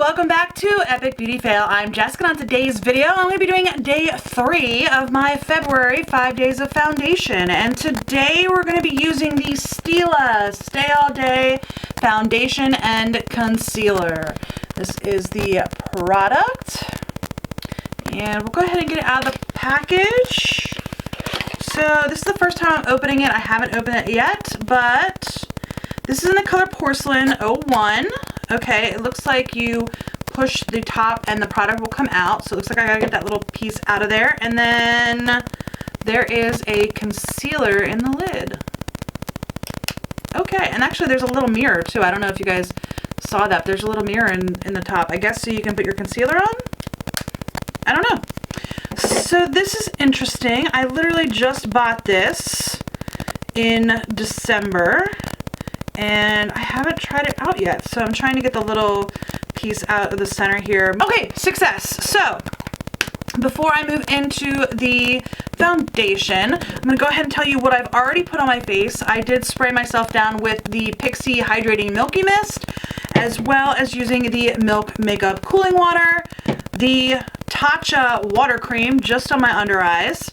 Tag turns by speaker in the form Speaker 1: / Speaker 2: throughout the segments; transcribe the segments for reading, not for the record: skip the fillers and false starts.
Speaker 1: welcome back to Epic Beauty Fail. I'm Jessica. On today's video, I'm going to be doing day 3 of my February 5 days of foundation. And today we're going to be using the Stila Stay All Day Foundation and Concealer. This is the product. And we'll go ahead and get it out of the package. So this is the first time I'm opening it. I haven't opened it yet, but this is in the color Porcelain 01. Okay, it looks like you push the top and the product will come out. So it looks like I gotta get that little piece out of there. And then there is a concealer in the lid. Okay, and actually there's a little mirror too. I don't know if you guys saw that. There's a little mirror in the top. I guess so you can put your concealer on? I don't know. So this is interesting. I literally just bought this in December. And I haven't tried it out yet, so I'm trying to get the little piece out of the center here. Okay, success. So before I move into the foundation, I'm going to go ahead and tell you what I've already put on my face. I did spray myself down with the Pixie Hydrating Milky Mist, as well as using the Milk Makeup Cooling Water, the Tatcha Water Cream just on my under eyes.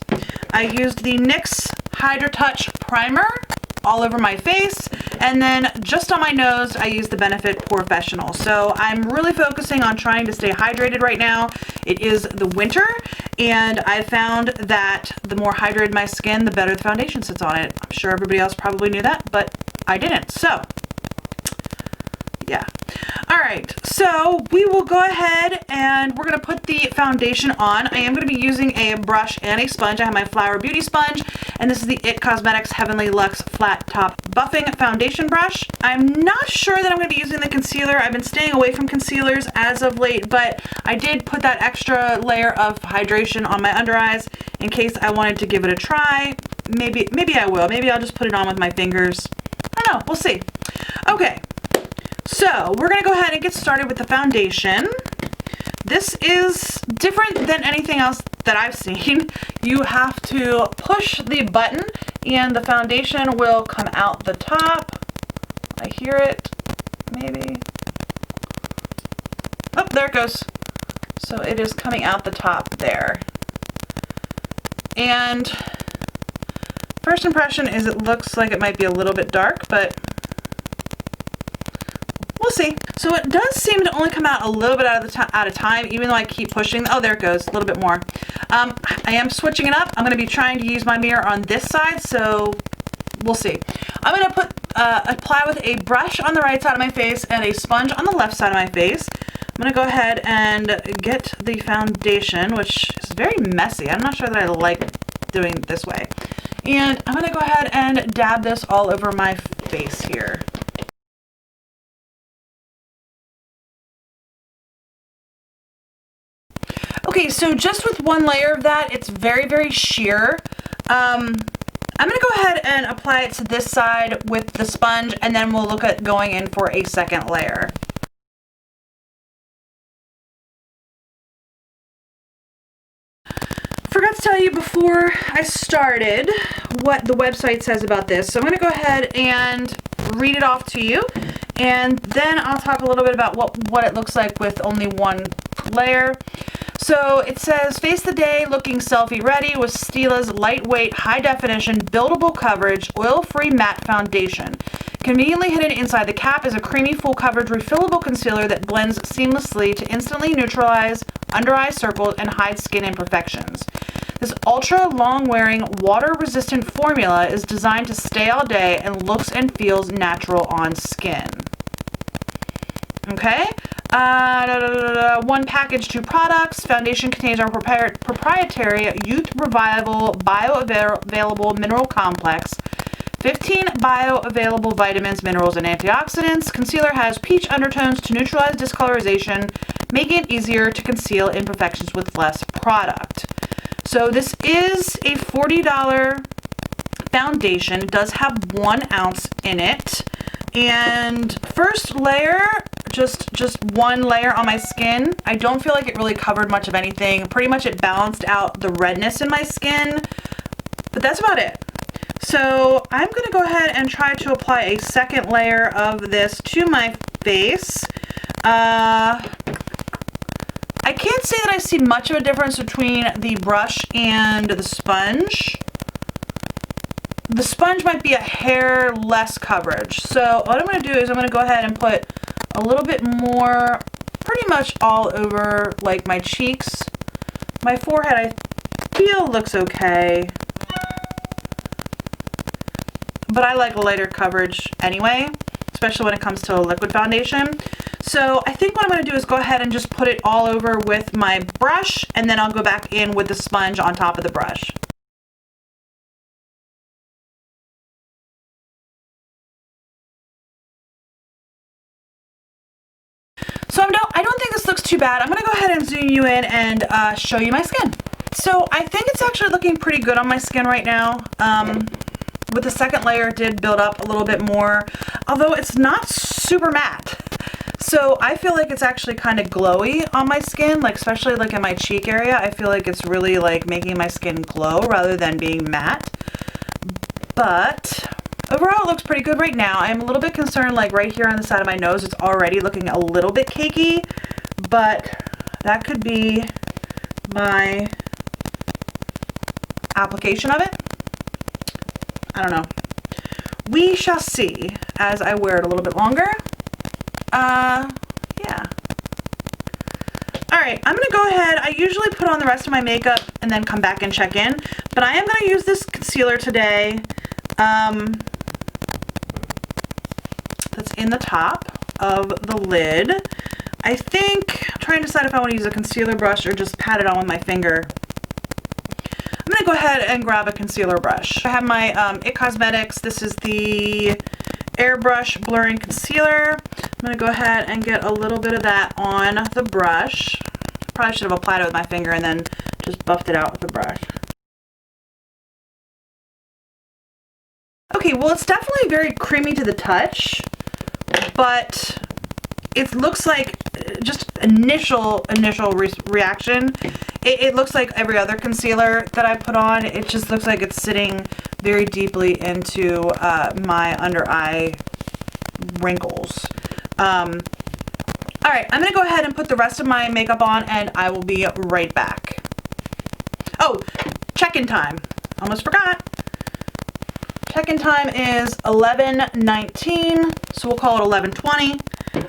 Speaker 1: I used the NYX Hydra Touch Primer all over my face, and then just on my nose I use the Benefit Professional. So I'm really focusing on trying to stay hydrated right now. It is the winter, and I found that the more hydrated my skin, the better the foundation sits on it. I'm sure everybody else probably knew that, but I didn't. So yeah. Alright, so we will go ahead and we're going to put the foundation on. I am going to be using a brush and a sponge. I have my Flower Beauty sponge, and this is the IT Cosmetics Heavenly Luxe Flat Top Buffing Foundation Brush. I'm not sure that I'm going to be using the concealer. I've been staying away from concealers as of late, but I did put that extra layer of hydration on my under eyes in case I wanted to give it a try. Maybe I will. Maybe I'll just put it on with my fingers. I don't know. We'll see. Okay. So we're going to go ahead and get started with the foundation. This is different than anything else that I've seen. You have to push the button and the foundation will come out the top. I hear it, maybe. Oh, there it goes. So it is coming out the top there. And first impression is it looks like it might be a little bit dark, but we'll see. So it does seem to only come out a little bit at a time, even though I keep pushing. Oh, there it goes, a little bit more. I am switching it up. I'm going to be trying to use my mirror on this side, so we'll see. I'm going to apply with a brush on the right side of my face and a sponge on the left side of my face. I'm going to go ahead and get the foundation, which is very messy. I'm not sure that I like doing it this way. And I'm going to go ahead and dab this all over my face here. Okay, so just with one layer of that, it's very, very sheer. I'm going to go ahead and apply it to this side with the sponge, and then we'll look at going in for a second layer. Forgot to tell you before I started what the website says about this. So I'm going to go ahead and read it off to you, and then I'll talk a little bit about what it looks like with only one layer. So it says, face the day looking selfie ready with Stila's lightweight, high definition, buildable coverage, oil-free matte foundation. Conveniently hidden inside the cap is a creamy, full coverage, refillable concealer that blends seamlessly to instantly neutralize under eye circles and hide skin imperfections. This ultra long-wearing, water-resistant formula is designed to stay all day and looks and feels natural on skin. Okay. One package, 2 products. Foundation contains our proprietary Youth Revival bioavailable mineral complex, 15 bioavailable vitamins, minerals, and antioxidants. Concealer has peach undertones to neutralize discolorization, making it easier to conceal imperfections with less product. So this is a $40 foundation. It does have 1 ounce in it. And first layer, just one layer on my skin. I don't feel like it really covered much of anything. Pretty much it balanced out the redness in my skin, but that's about it. So I'm going to go ahead and try to apply a second layer of this to my face. really see much of a difference between the brush and the sponge. The sponge might be a hair less coverage. So what I'm going to do is I'm going to go ahead and put a little bit more, pretty much all over like my cheeks. My forehead I feel looks okay, but I like lighter coverage anyway, especially when it comes to a liquid foundation. So I think what I'm going to do is go ahead and just put it all over with my brush, and then I'll go back in with the sponge on top of the brush. So I don't think this looks too bad. I'm going to go ahead and zoom you in and show you my skin. So I think it's actually looking pretty good on my skin right now. With the second layer, it did build up a little bit more, although it's not super matte. So I feel like it's actually kind of glowy on my skin, like especially like in my cheek area. I feel like it's really like making my skin glow rather than being matte. But overall, it looks pretty good right now. I'm a little bit concerned, like right here on the side of my nose, it's already looking a little bit cakey, but that could be my application of it. I don't know. We shall see as I wear it a little bit longer. Yeah. All right, I'm gonna go ahead. I usually put on the rest of my makeup and then come back and check in, but I am gonna use this concealer today. That's in the top of the lid. I think, I'm trying to decide if I want to use a concealer brush or just pat it on with my finger. I'm going to go ahead and grab a concealer brush. I have my IT Cosmetics. This is the Airbrush Blurring Concealer. I'm going to go ahead and get a little bit of that on the brush. Probably should have applied it with my finger and then just buffed it out with the brush. Okay, well, it's definitely very creamy to the touch, but it looks like just initial reaction. It looks like every other concealer that I put on. It just looks like it's sitting very deeply into my under eye wrinkles. All right, I'm gonna go ahead and put the rest of my makeup on, and I will be right back. Oh, check-in time. Almost forgot. Check-in time is 11:19, so we'll call it 11:20.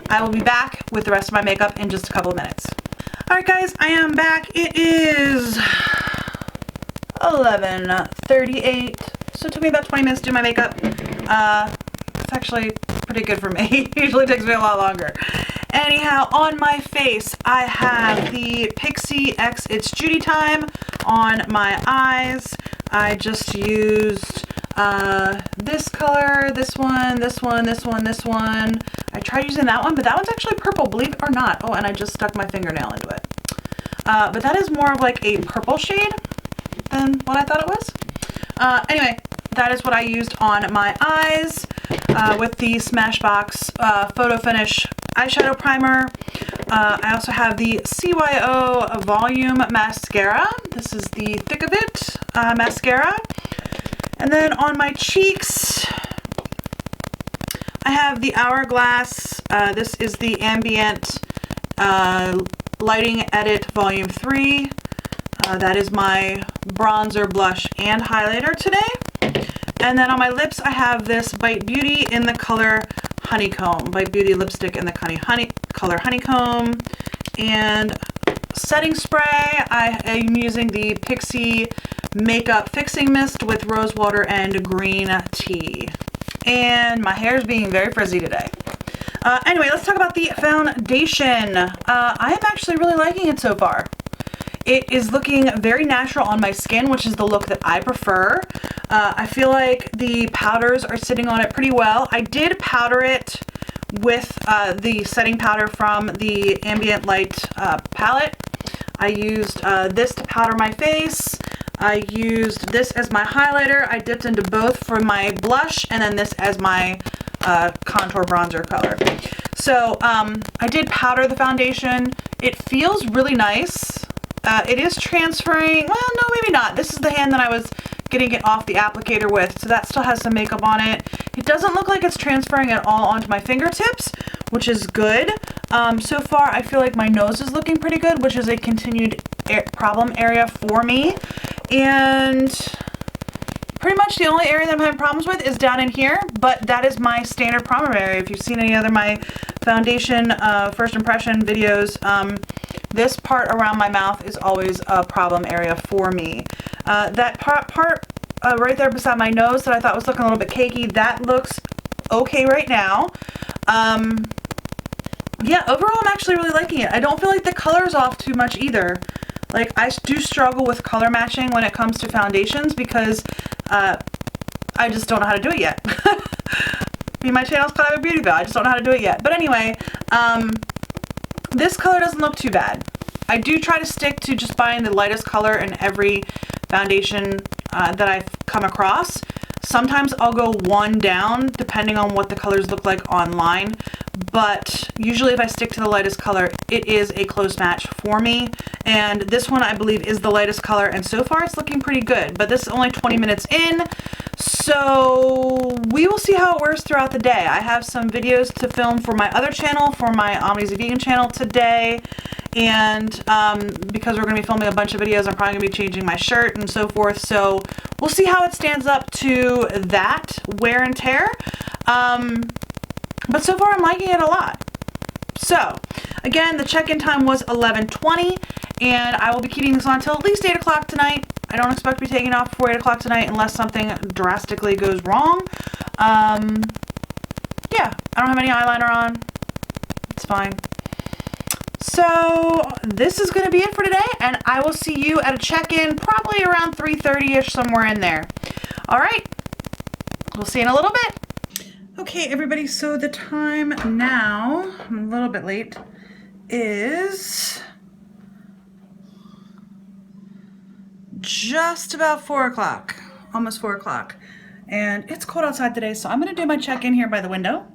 Speaker 1: I will be back with the rest of my makeup in just a couple of minutes. All right, guys, I am back. It is 11:38, so it took me about 20 minutes to do my makeup. It's actually pretty good for me. It usually takes me a lot longer. Anyhow, on my face, I have the Pixie X It's Judy Time. On my eyes, I just used this color, this one, this one, this one, this one. I tried using that one, but that one's actually purple, believe it or not. Oh, and I just stuck my fingernail into it. But that is more of like a purple shade than what I thought it was. Anyway, that is what I used on my eyes with the Smashbox Photo Finish eyeshadow primer. I also have the CYO Volume Mascara. This is the Thick of It mascara. And then on my cheeks, I have the Hourglass. This is the Ambient Lighting Edit Volume 3. That is my bronzer, blush, and highlighter today. And then on my lips, I have this Bite Beauty in the color Honeycomb. Bite Beauty lipstick in the color Honeycomb. And setting spray, I am using the Pixie Makeup Fixing Mist with rose water and green tea. And my hair is being very frizzy today. Anyway, let's talk about the foundation. I am actually really liking it so far. It is looking very natural on my skin, which is the look that I prefer. I feel like the powders are sitting on it pretty well. I did powder it with the setting powder from the Ambient Light palette. I used this to powder my face. I used this as my highlighter. I dipped into both for my blush, and then this as my contour bronzer color. So I did powder the foundation. It feels really nice. It is transferring, well, no, maybe not. This is the hand that I was getting it off the applicator with, so that still has some makeup on it. It doesn't look like it's transferring at all onto my fingertips, which is good. So far, I feel like my nose is looking pretty good, which is a continued problem area for me. And pretty much the only area that I'm having problems with is down in here, but that is my standard problem area. If you've seen any other my foundation first impression videos, this part around my mouth is always a problem area for me. That part right there beside my nose that I thought was looking a little bit cakey, that looks okay right now. Yeah, overall I'm actually really liking it. I don't feel like the color is off too much either. Like, I do struggle with color matching when it comes to foundations because I just don't know how to do it yet. My channel's kind of a beauty video. I just don't know how to do it yet. But anyway, this color doesn't look too bad. I do try to stick to just buying the lightest color in every foundation that I've come across. Sometimes I'll go one down depending on what the colors look like online, but usually if I stick to the lightest color, it is a close match for me. And this one I believe is the lightest color, and so far it's looking pretty good, but this is only 20 minutes in, so we will see how it works throughout the day. I have some videos to film for my other channel, for my Omni's Vegan channel today, and because we're going to be filming a bunch of videos, I'm probably going to be changing my shirt and so forth, so we'll see how it stands up to that wear and tear. But so far I'm liking it a lot. So again, the check-in time was 11:20, and I will be keeping this on until at least 8 o'clock tonight. I don't expect to be taking off before 8 o'clock tonight unless something drastically goes wrong. Yeah, I don't have any eyeliner on. It's fine. So this is going to be it for today, and I will see you at a check-in probably around 3:30ish, somewhere in there. All right, we'll see you in a little bit. Okay, everybody, so the time now, I'm a little bit late, is just about 4 o'clock, almost 4 o'clock. And it's cold outside today, so I'm going to do my check-in here by the window.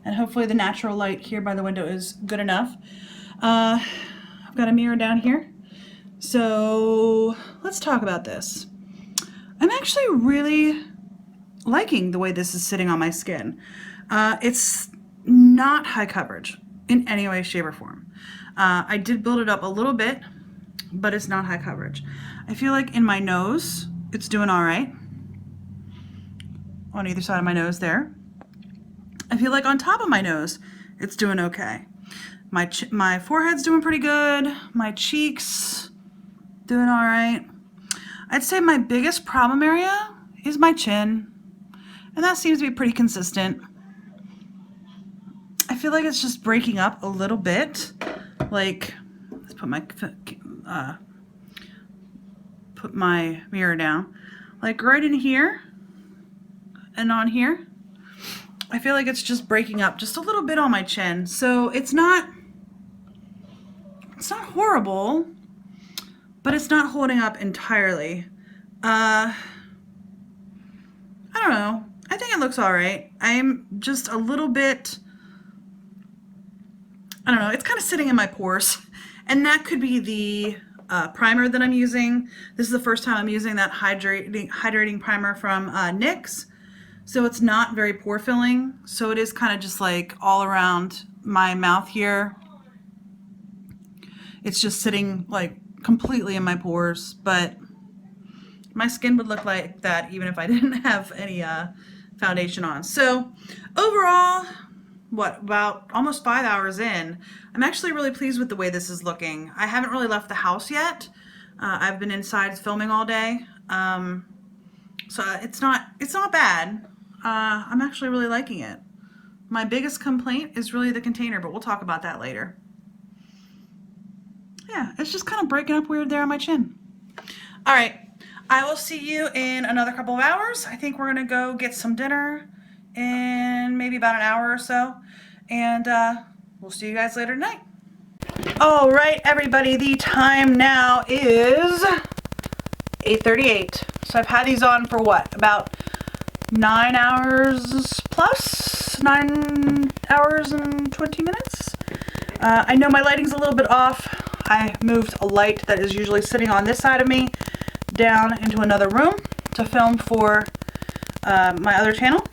Speaker 1: And hopefully the natural light here by the window is good enough. I've got a mirror down here. So let's talk about this. I'm actually really liking the way this is sitting on my skin. It's not high coverage in any way, shape, or form. I did build it up a little bit, but it's not high coverage. I feel like in my nose, it's doing all right. On either side of my nose there. I feel like on top of my nose, it's doing okay. My forehead's doing pretty good. My cheeks, doing all right. I'd say my biggest problem area is my chin. And that seems to be pretty consistent. I feel like it's just breaking up a little bit. Like, let's put my mirror down. Like right in here and on here. I feel like it's just breaking up just a little bit on my chin. So it's not horrible, but it's not holding up entirely. I don't know. I think it looks all right. I am just a little bit, I don't know, it's kind of sitting in my pores. And that could be the primer that I'm using. This is the first time I'm using that hydrating primer from NYX. So it's not very pore filling. So it is kind of just like all around my mouth here. It's just sitting like completely in my pores, but my skin would look like that even if I didn't have any foundation on. So overall, what, about almost 5 hours in, I'm actually really pleased with the way this is looking. I haven't really left the house yet. I've been inside filming all day. So it's not bad. I'm actually really liking it. My biggest complaint is really the container, but we'll talk about that later. Yeah, it's just kind of breaking up weird there on my chin. All right. I will see you in another couple of hours. I think we're gonna go get some dinner in maybe about an hour or so, and we'll see you guys later tonight. All right, everybody, the time now is 8:38. So I've had these on for what, about 9 hours plus, 9 hours and 20 minutes. I know my lighting's a little bit off. I moved a light that is usually sitting on this side of me down into another room to film for my other channel,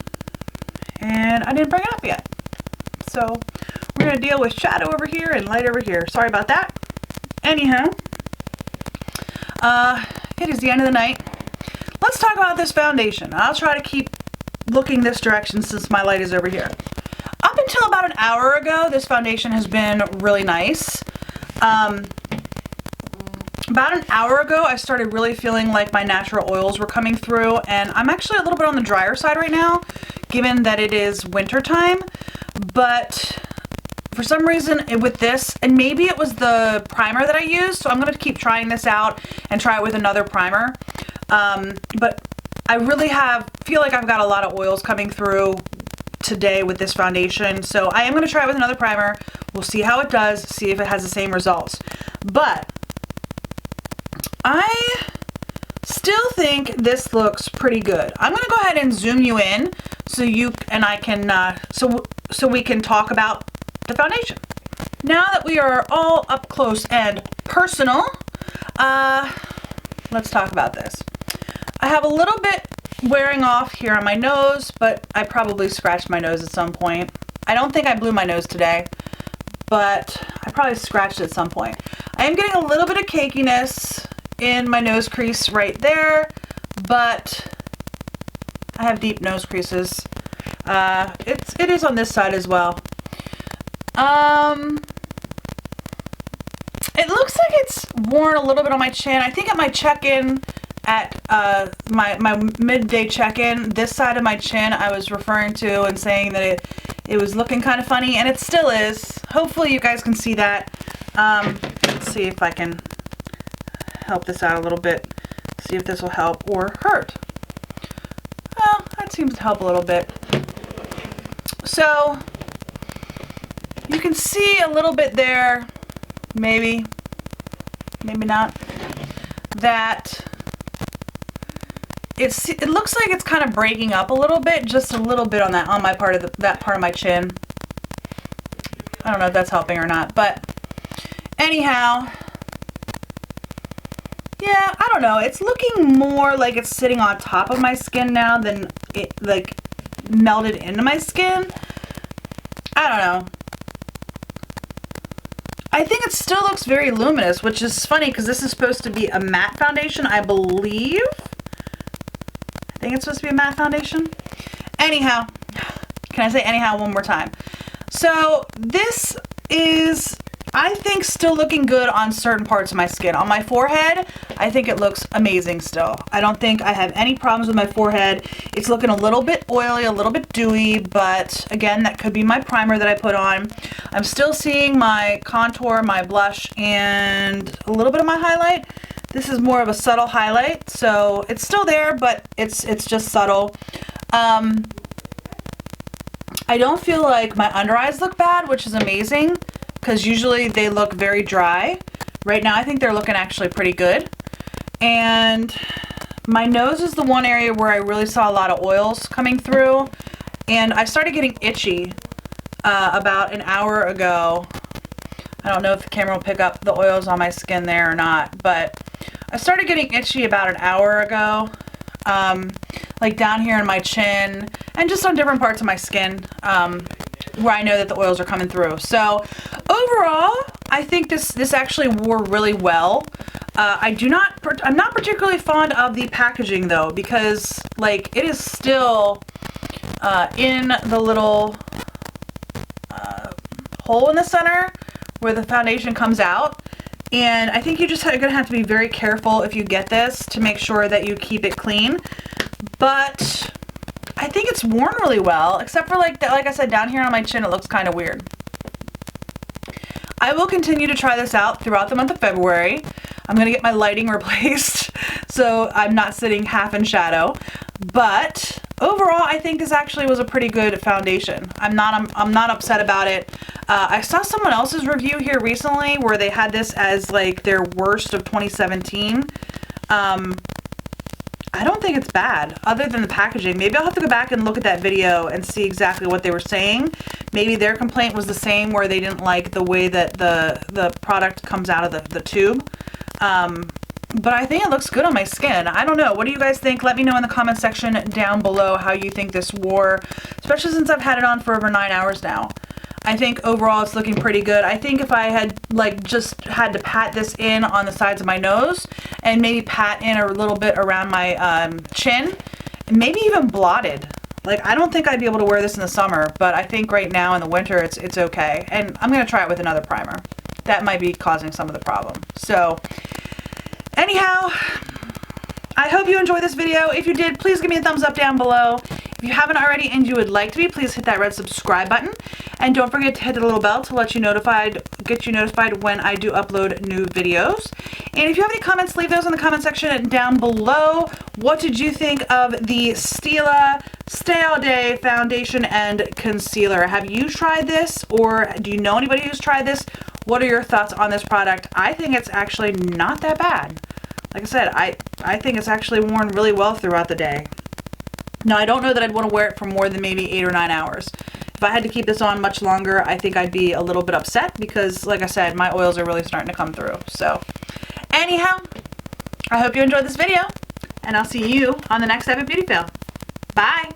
Speaker 1: and I didn't bring it up yet. So we're going to deal with shadow over here and light over here. Sorry about that. Anyhow, it is the end of the night. Let's talk about this foundation. I'll try to keep looking this direction since my light is over here. Up until about an hour ago, this foundation has been really nice. About an hour ago, I started really feeling like my natural oils were coming through, and I'm actually a little bit on the drier side right now, given that it is winter time. But for some reason with this, and maybe it was the primer that I used, so I'm going to keep trying this out and try it with another primer. But I really feel like I've got a lot of oils coming through today with this foundation, so I am going to try it with another primer. We'll see how it does, see if it has the same results. But I still think this looks pretty good. I'm going to go ahead and zoom you in so you and I can so we can talk about the foundation. Now that we are all up close and personal, let's talk about this. I have a little bit wearing off here on my nose, but I probably scratched my nose at some point. I don't think I blew my nose today, but I probably scratched it at some point. I am getting a little bit of cakiness in my nose crease right there, but I have deep nose creases. It is on this side as well. It looks like it's worn a little bit on my chin. I think at my check-in, at my midday check-in, this side of my chin I was referring to and saying that it was looking kind of funny, and it still is. Hopefully you guys can see that. Let's see if I can help this out a little bit. See if this will help or hurt. Well, that seems to help a little bit. So you can see a little bit there, maybe not, that it looks like it's kind of breaking up a little bit, just a little bit on my part of that part of my chin. I don't know if that's helping or not, but anyhow, yeah, I don't know. It's looking more like it's sitting on top of my skin now than it like melted into my skin. I don't know. I think it still looks very luminous, which is funny because this is supposed to be a matte foundation, I believe. I think it's supposed to be a matte foundation. Anyhow, can I say anyhow one more time? So this is, I think, still looking good on certain parts of my skin. On my forehead, I think it looks amazing still. I don't think I have any problems with my forehead. It's looking a little bit oily, a little bit dewy, but again, that could be my primer that I put on. I'm still seeing my contour, my blush, and a little bit of my highlight. This is more of a subtle highlight, so it's still there, but it's just subtle. I don't feel like my under eyes look bad, which is amazing, because usually they look very dry. Right now I think they're looking actually pretty good. And my nose is the one area where I really saw a lot of oils coming through, and I started getting itchy about an hour ago. I don't know if the camera will pick up the oils on my skin there or not, but I started getting itchy about an hour ago, like down here in my chin and just on different parts of my skin, where I know that the oils are coming through. So overall, I think this actually wore really well. I'm not particularly fond of the packaging though, because like it is still in the little hole in the center where the foundation comes out. And I think you just are gonna have to be very careful if you get this to make sure that you keep it clean. But I think it's worn really well, except for like I said, down here on my chin, it looks kind of weird. I will continue to try this out throughout the month of February. I'm gonna get my lighting replaced so I'm not sitting half in shadow. But overall, I think this actually was a pretty good foundation. I'm not upset about it. I saw someone else's review here recently where they had this as like their worst of 2017. I don't think it's bad, other than the packaging. Maybe I'll have to go back and look at that video and see exactly what they were saying. Maybe their complaint was the same, where they didn't like the way that the product comes out of the tube. but I think it looks good on my skin. I don't know. What do you guys think? Let me know in the comment section down below how you think this wore, especially since I've had it on for over 9 hours now. I think overall it's looking pretty good. I think if I had like just had to pat this in on the sides of my nose and maybe pat in a little bit around my chin, maybe even blotted. Like, I don't think I'd be able to wear this in the summer, but I think right now in the winter it's okay. And I'm going to try it with another primer. That might be causing some of the problem. So anyhow, I hope you enjoyed this video. If you did, please give me a thumbs up down below. If you haven't already and you would like to be, please hit that red subscribe button. And don't forget to hit the little bell to get you notified when I do upload new videos. And if you have any comments, leave those in the comment section down below. What did you think of the Stila Stay All Day foundation and concealer? Have you tried this, or do you know anybody who's tried this? What are your thoughts on this product? I think it's actually not that bad. Like I said, I think it's actually worn really well throughout the day. Now, I don't know that I'd want to wear it for more than maybe 8 or 9 hours. If I had to keep this on much longer, I think I'd be a little bit upset because, like I said, my oils are really starting to come through. So, anyhow, I hope you enjoyed this video, and I'll see you on the next epic beauty fail. Bye!